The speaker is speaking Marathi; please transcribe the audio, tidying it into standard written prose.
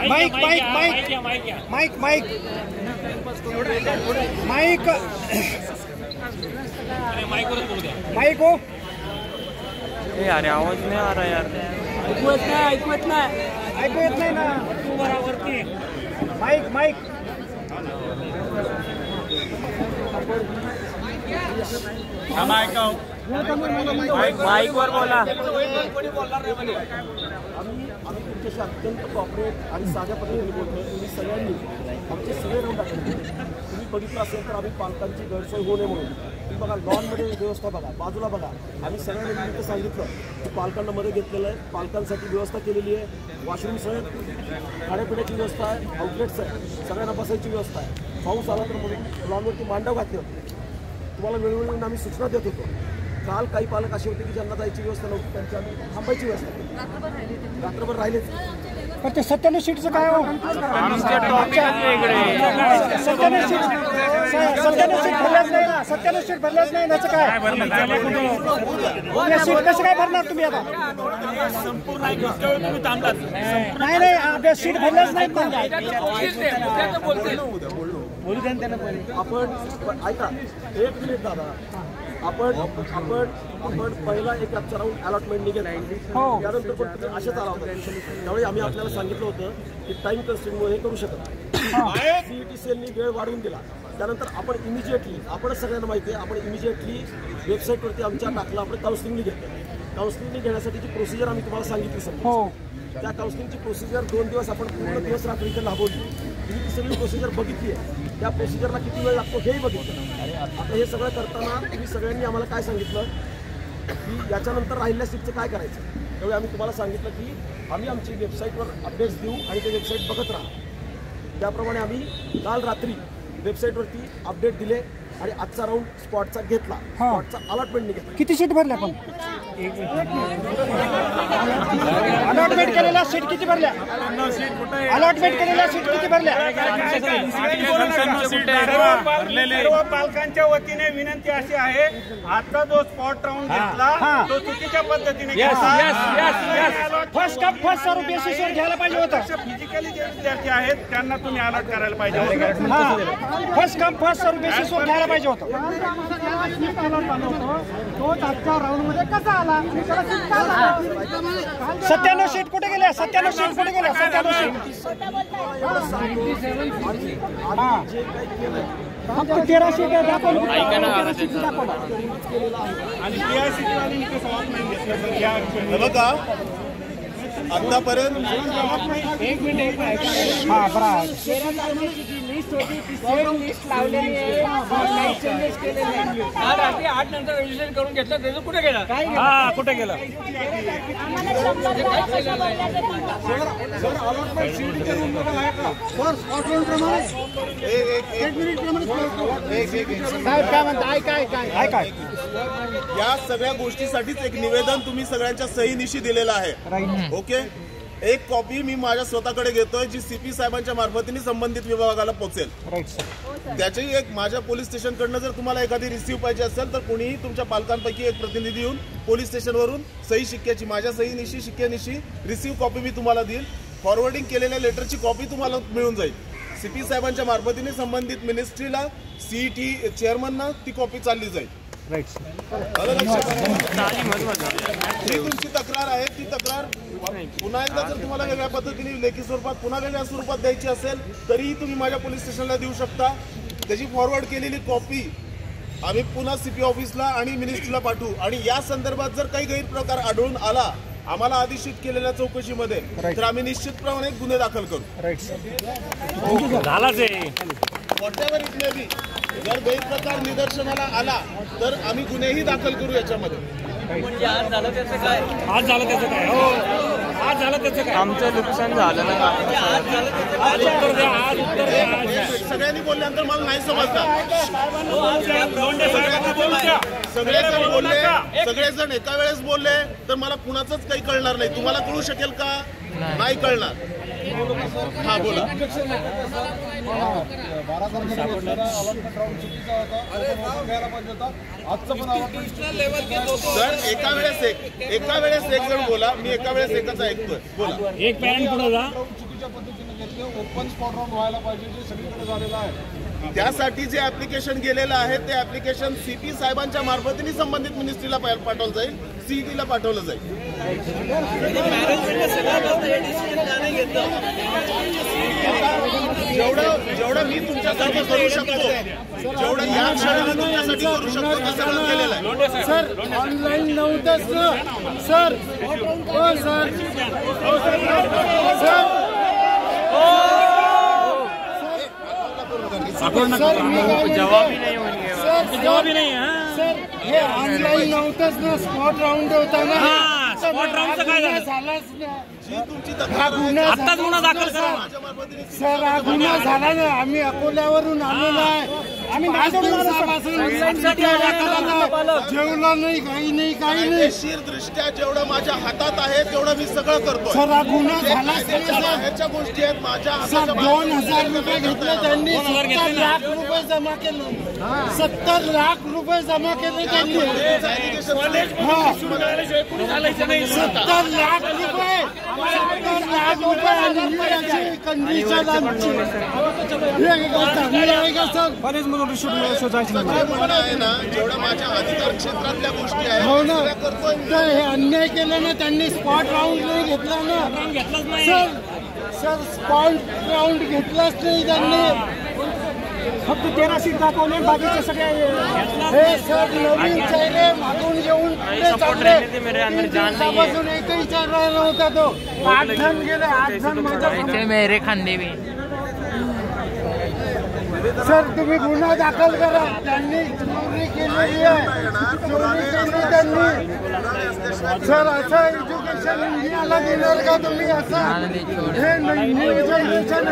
Mic mic mic mic mic mic mic हो यार आवाज नहीं आ रहा यार ऐकू येत नाही ना तू बराबरती माइक माइक माइक वर बोला आम्ही तुमच्याशी अत्यंत कॉपरेट आणि साध्या पद्धतीने बोलतोय। तुम्ही सगळ्यांनी आमचे सगळे राऊंड टाकले। तुम्ही बघितलं असेल तर आम्ही पालकांची गैरसोय होऊ नये म्हणून तुम्ही बघा लॉनमध्ये व्यवस्था बघा, बाजूला बघा। आम्ही सगळ्यांनी मिळून सांगितलं की पालकांना मध्ये घेतलेलं आहे, पालकांसाठी व्यवस्था केलेली आहे, वॉशरूम्स आहेत, खाण्यापिण्याची व्यवस्था आहे, आउटलेट्स आहे, सगळ्यांना बसायची व्यवस्था आहे। पाऊस आला तर म्हणून लॉनवरती मांडव घातले होते। तुम्हाला वेळोवेळी आम्ही सूचना देत होतो। काल काही पालक असे होते की ज्यांना जायची व्यवस्था नव्हती, त्यांची आम्ही थांबायची व्यवस्था केली, रात्रभर राहिलेच। पण ते 97 सीटचं काय हो? 97 सीट भरल्याच नाही ना, 97 सीट भरल्याच नाही त्याचं काय? सीट कसं काय भरणार तुम्ही आता? नाही नाही सीट भरल्याच नाही पण आपण ऐका एक मिनिट दादा, आपण पहिला एक आजचा राऊंड अलॉटमेंट निघेल त्यानंतर पण अशाच आला होता। त्यावेळी आम्ही आपल्याला सांगितलं होतं की टाइम कन्स्ट्रेंटमुळे हे करू शकत नाही। सीईटी सेलनी वेळ वाढवून दिला। त्यानंतर आपण इमिजिएटली, आपणच सगळ्यांना माहिती आहे, आपण इमिजिएटली वेबसाईटवरती आमच्या टाकलं, आपण काउन्सिलिंगनी घेतलं। काउन्सिलिंगनी घेण्यासाठीची प्रोसिजर आम्ही तुम्हाला सांगितली सर। त्या काउन्सिलिंगची प्रोसिजर 2 दिवस आपण पूर्ण दिवस रात्री इथे लाभवली। तुम्ही ती सगळी प्रोसिजर बघितली आहे, त्या प्रोसिजरला किती वेळ लागतो हेही बघितलं। आता हे सगळं करताना तुम्ही सगळ्यांनी आम्हाला काय सांगितलं की याच्यानंतर राहिलेल्या सीटचं काय करायचं। त्यावेळी आम्ही तुम्हाला सांगितलं की आम्ही आमची वेबसाईटवर अपडेट्स देऊ आणि ते वेबसाईट बघत राहा। त्याप्रमाणे आम्ही काल रात्री वेबसाईटवरती अपडेट दिले आणि आजचा राऊंड स्पॉटचा घेतला, स्पॉटचा अलॉटमेंट घेतला। किती सीट भरल्या पण? अलॉटमेंट केलेल्या सीट किती भरल्या? अलॉटमेंट केलेल्या सीट किती भरल्या? सर्व पालकांच्या वतीने विनंती अशी आहे, आता जो स्पॉट राऊंड घेतला तो चुकीच्या पद्धतीने फर्स्ट कम फर्स्ट स्वरूप बेसिसवर घ्यायला पाहिजे होतं। फिजिकली जे विद्यार्थी आहेत त्यांना तुम्ही अलॉट करायला पाहिजे होतं। फर्स्ट कम फर्स्ट स्वरूप बेसिसवर घ्यायला पाहिजे होतं। तो आजच्या राऊंड मध्ये कसा आला? 97 सीट कुठे गेल्या? 97 सीट कुठे गेल्या? 97 सीट फक्त 13 सीट दाखवली। बघा आतापर्यंत एक मिनिट लिस्ट लावलेली आहे, 8 नंतर रजिस्ट्रेशन करून घेतलं, त्याचं कुठे गेलं? कुठे गेलं? काय म्हणता? काय या सगळ्या गोष्टीसाठीच एक निवेदन तुम्ही सगळ्यांच्या सहीनिशी दिलेलं आहे। ओके, एक कॉपी मी माझ्या स्वतःकडे घेतोय जी सीपी साहेबांच्या मार्फतीने संबंधित विभागाला पोहोचेल। त्याची एक माझ्या पोलीस स्टेशनकडनं जर तुम्हाला एखादी रिसीव्ह पाहिजे असेल तर कोणीही तुमच्या पालकांपैकी एक प्रतिनिधी येऊन पोलीस स्टेशनवरून सही शिक्क्याची, माझ्या सहीनिशी शिक्क्यानिशी रिसीव्ह कॉपी मी तुम्हाला देईल। फॉरवर्डिंग केलेल्या लेटरची कॉपी तुम्हाला मिळून जाईल। सीपी साहेबांच्या मार्फतीने संबंधित मिनिस्ट्रीला, सीईटी चेअरमनना ती कॉपी चालली जाईल। जी तुमची तक्रार आहे ती तक्रार पुन्हा एकदा जर तुम्हाला वेगळ्या पद्धतीने लेखी स्वरूपात पुन्हा वेगळ्या स्वरूपात द्यायची असेल तरीही तुम्ही माझ्या पोलीस स्टेशनला देऊ शकता। त्याची फॉरवर्ड केलेली कॉपी आम्ही पुन्हा सीपी ऑफिसला आणि मिनिस्ट्रीला पाठवू आणि या संदर्भात जर काही गैरप्रकार आढळून आला आम्हाला आदेशित केलेल्या चौकशीमध्ये तर आम्ही निश्चितप्रमाणे गुन्हे दाखल करू। व्हॉटएव्हर इट मे बी, जर गैरप्रकार निदर्शनाला आला तर आम्ही गुन्हेही दाखल करू याच्यामध्ये। आज झालं त्याचं काय? आमचं नुकसान झालं ना। सगळ्यांनी बोलल्यानंतर मला नाही समजलं। सगळेजण एका वेळेस बोलले तर मला कुणाचंच काही कळणार नाही। तुम्हाला कळू शकेल का? नाही कळणार। हा बोला. सर एका वेळेस एक जण बोला, मी एका वेळेस एकच ऐकतोय. बोला. एक पॅरेंट पुढे जा. ओपन स्पॉट राऊंड व्हायला पाहिजे, जे सगळीकडे झालेलं आहे. त्यासाठी जे ऍप्लिकेशन गेलेलं आहे ते ऍप्लिकेशन सीपी साहेबांच्या मार्फतीने संबंधित मिनिस्ट्रीला पाठवलं जाईल, सीईटीला पाठवलं जाईल. जेवढं मी तुमच्यासाठी करू शकतो, जेवढं या क्षणी मी तुमच्यासाठी करू शकतो ते सगळं केलेलं आहे. सर ऑनलाईन नव्हतंच ना सर. हो सर. जवाब ही नाही होईल. जवाब ही नाही. सर हे ऑनलाईन नव्हतंच ना, स्पॉट राऊंड होता ना. स्पॉट राऊंडचं काय झालं? झालाच ना. जी तुमची आत्ताच गुन्हा दाखल करा. सर हा गुन्हा झाला ना. आम्ही अकोल्यावरून आलेलो आहे. आम्ही जेवला नाही, काही नाही. कायदेशीर दृष्ट्या जेवढं माझ्या हातात आहे तेवढं मी सगळं करतो. सर हा गुन्हा झालाच नाही सर. ह्याच्या गोष्टी आहेत माझ्या सर 2000 रुपये घेतले त्यांनी. 70 लाख रुपये जमा केले. 70 लाख रुपये जमा केले त्यांनी. 70 लाख रुपये. 70 लाख रुपये आणि कंडिशन आमची. हे चांगलं आहे का सर? म्हणणं आहे ना, जेवढं माझ्या अधिकार क्षेत्रातल्या गोष्टी आहेत हो ना. त्या करतोय मी. तर हे अन्याय केलं ना त्यांनी. स्पॉट राऊंड नाही घेतला ना सर. सर स्पॉट राऊंड घेतलाच नाही त्यांनी. फक्त 13 सीट दाखवले, बाकीचे सगळे हे सर नवीन चेहरे मागून घेऊन दिवसापासून एकही चेहरा नव्हता तो. 8 जण गेले. 8 जण माझ्या मेरे खांदे में. सर तुम्ही गुन्हा दाखल करा. त्यांनी चोरी केलेली आहे. चोरी केली त्यांनी. सर असं एज्युकेशन इंडियाला देणार का तुम्ही? असं हे नियोजन